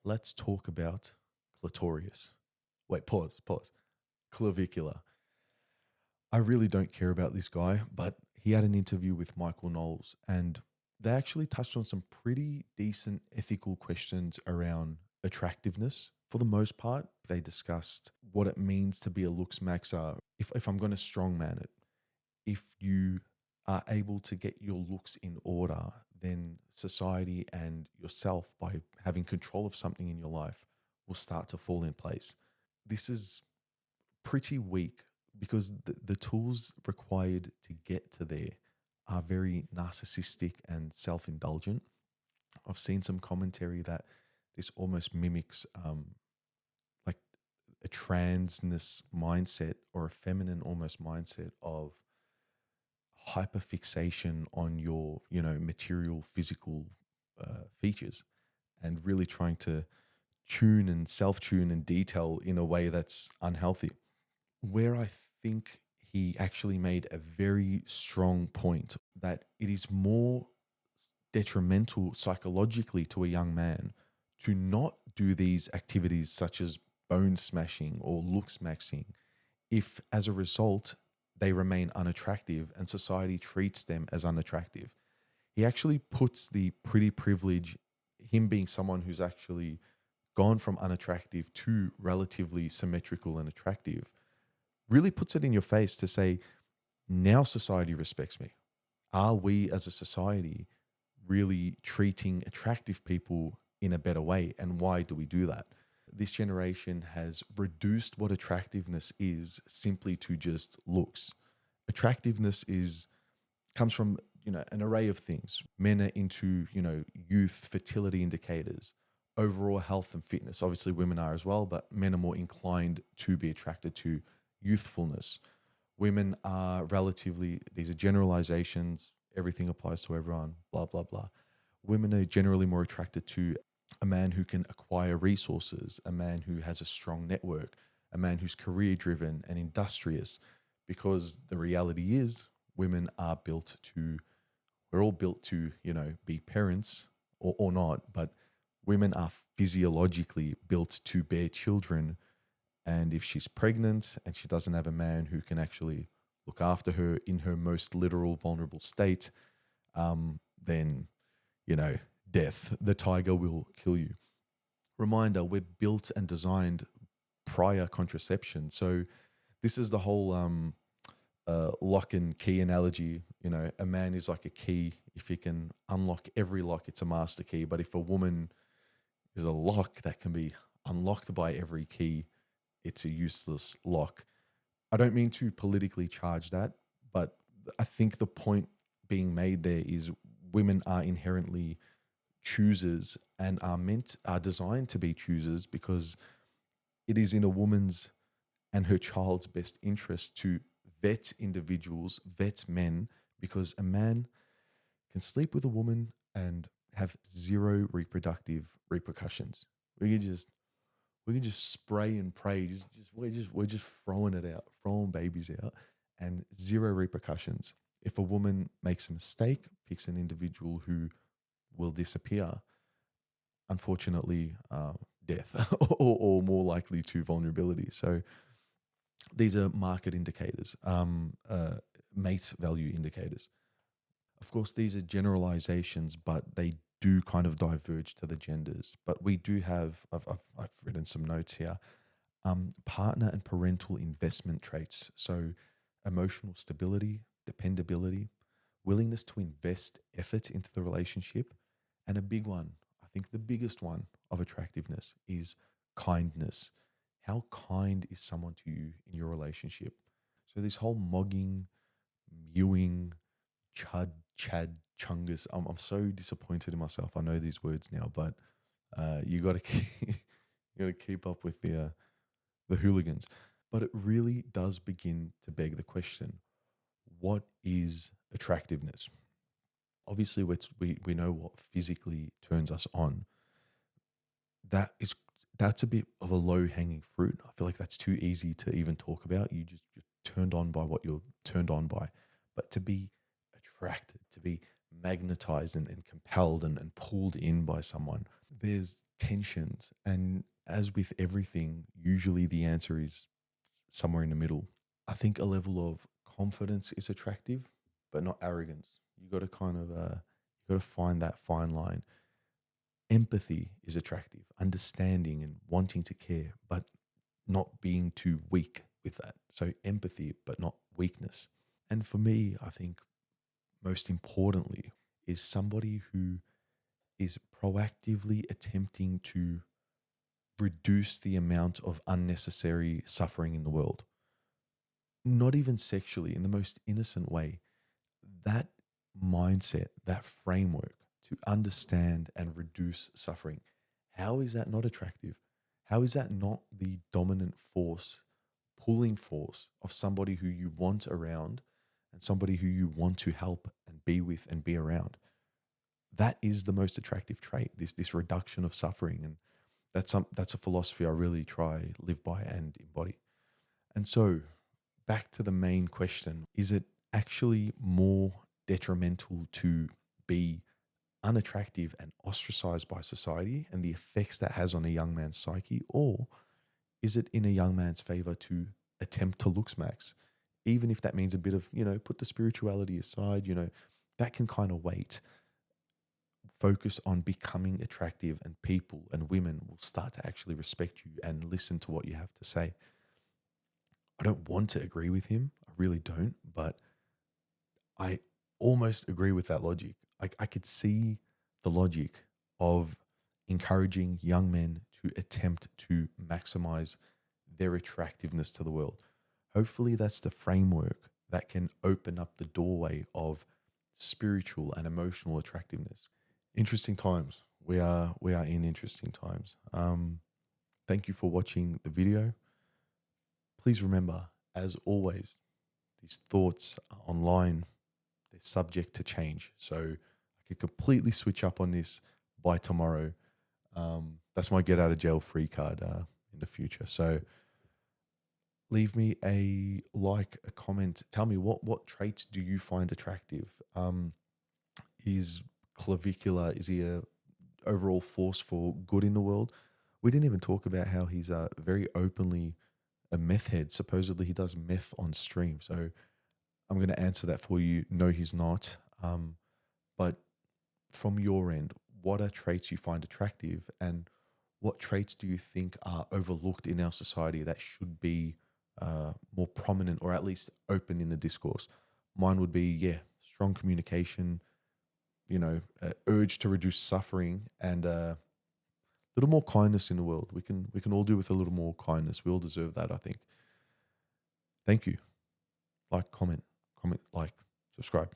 let's talk about clitorius. Wait, pause. Clavicular. I really don't care about this guy, but he had an interview with Michael Knowles and they actually touched on some pretty decent ethical questions around attractiveness. For the most part, they discussed what it means to be a looks maxer. If I'm going to strongman it, if you are able to get your looks in order, then society and yourself, by having control of something in your life, will start to fall in place. This is pretty weak because the tools required to get to there are very narcissistic and self-indulgent. I've seen some commentary that this almost mimics like a transness mindset or a feminine almost mindset of hyperfixation on your, material, physical features, and really trying to tune and self-tune and detail in a way that's unhealthy. Where I think he actually made a very strong point that it is more detrimental psychologically to a young man to not do these activities such as bone smashing or looks maxing if as a result they remain unattractive and society treats them as unattractive. He actually puts the pretty privilege, him being someone who's actually gone from unattractive to relatively symmetrical and attractive, really puts it in your face to say, now society respects me. Are we as a society really treating attractive people in a better way? And why do we do that? This generation has reduced what attractiveness is simply to just looks. Attractiveness comes from, an array of things. Men are into, youth, fertility indicators, overall health and fitness. Obviously women are as well, but men are more inclined to be attracted to youthfulness. Women are these are generalizations, everything applies to everyone, blah, blah, blah. Women are generally more attracted to a man who can acquire resources, a man who has a strong network, a man who's career driven and industrious, because the reality is we're all built to, be parents or not, but women are physiologically built to bear children. And if she's pregnant and she doesn't have a man who can actually look after her in her most literal, vulnerable state, then, death. The tiger will kill you. Reminder, we're built and designed prior contraception. So this is the whole lock and key analogy. A man is like a key. If he can unlock every lock, it's a master key. But if a woman is a lock that can be unlocked by every key, it's a useless lock. I don't mean to politically charge that, but I think the point being made there is women are inherently choosers and are designed to be choosers, because it is in a woman's and her child's best interest to vet individuals, vet men, because a man can sleep with a woman and have zero reproductive repercussions. We can just spray and pray. We're just throwing it out, throwing babies out, and zero repercussions. If a woman makes a mistake, picks an individual who will disappear, unfortunately, death, or more likely to vulnerability. So these are market indicators, mate value indicators. Of course, these are generalizations, but they do kind of diverge to the genders. But we do have, I've written some notes here, partner and parental investment traits. So emotional stability, dependability, willingness to invest effort into the relationship. And a big one, I think the biggest one of attractiveness, is kindness. How kind is someone to you in your relationship? So this whole mogging, mewing, chud, chad, chungus. I'm so disappointed in myself. I know these words now, but you got to keep up with the hooligans. But it really does begin to beg the question: what is attractiveness? Obviously, we know what physically turns us on. That's a bit of a low hanging fruit. I feel like that's too easy to even talk about. You're turned on by what you're turned on by, but to be attracted, to be magnetized and compelled and pulled in by someone, there's tensions. And as with everything, usually the answer is somewhere in the middle. I think a level of confidence is attractive, but not arrogance. You got to you got to find that fine line. Empathy is attractive, understanding and wanting to care, but not being too weak with that. So empathy, but not weakness. And for me, I think most importantly is somebody who is proactively attempting to reduce the amount of unnecessary suffering in the world. Not even sexually, in the most innocent way. That mindset, that framework to understand and reduce suffering, how is that not attractive? How is that not the dominant force, pulling force of somebody who you want around and somebody who you want to help and be with and be around? That is the most attractive trait, this reduction of suffering. And that's a philosophy I really try, live by and embody. And so back to the main question, is it actually more detrimental to be unattractive and ostracized by society and the effects that has on a young man's psyche? Or is it in a young man's favor to attempt to look smacks, even if that means a bit of, put the spirituality aside, that can kind of wait. Focus on becoming attractive and people and women will start to actually respect you and listen to what you have to say. I don't want to agree with him. I really don't, but I almost agree with that logic. I could see the logic of encouraging young men to attempt to maximize their attractiveness to the world. Hopefully that's the framework that can open up the doorway of spiritual and emotional attractiveness. Interesting times. We are in interesting times. Thank you for watching the video. Please remember, as always, these thoughts are online. They're subject to change. So I could completely switch up on this by tomorrow. That's my get out of jail free card in the future. So leave me a like, a comment. Tell me what traits do you find attractive? Is Clavicular, is he a overall force for good in the world? We didn't even talk about how he's very openly a meth head. Supposedly he does meth on stream. So I'm going to answer that for you. No, he's not. But from your end, what are traits you find attractive, and what traits do you think are overlooked in our society that should be more prominent or at least open in the discourse? Mine would be, strong communication, urge to reduce suffering, and a little more kindness in the world. We can all do with a little more kindness. We all deserve that, I think. Thank you. Like, comment, like, subscribe.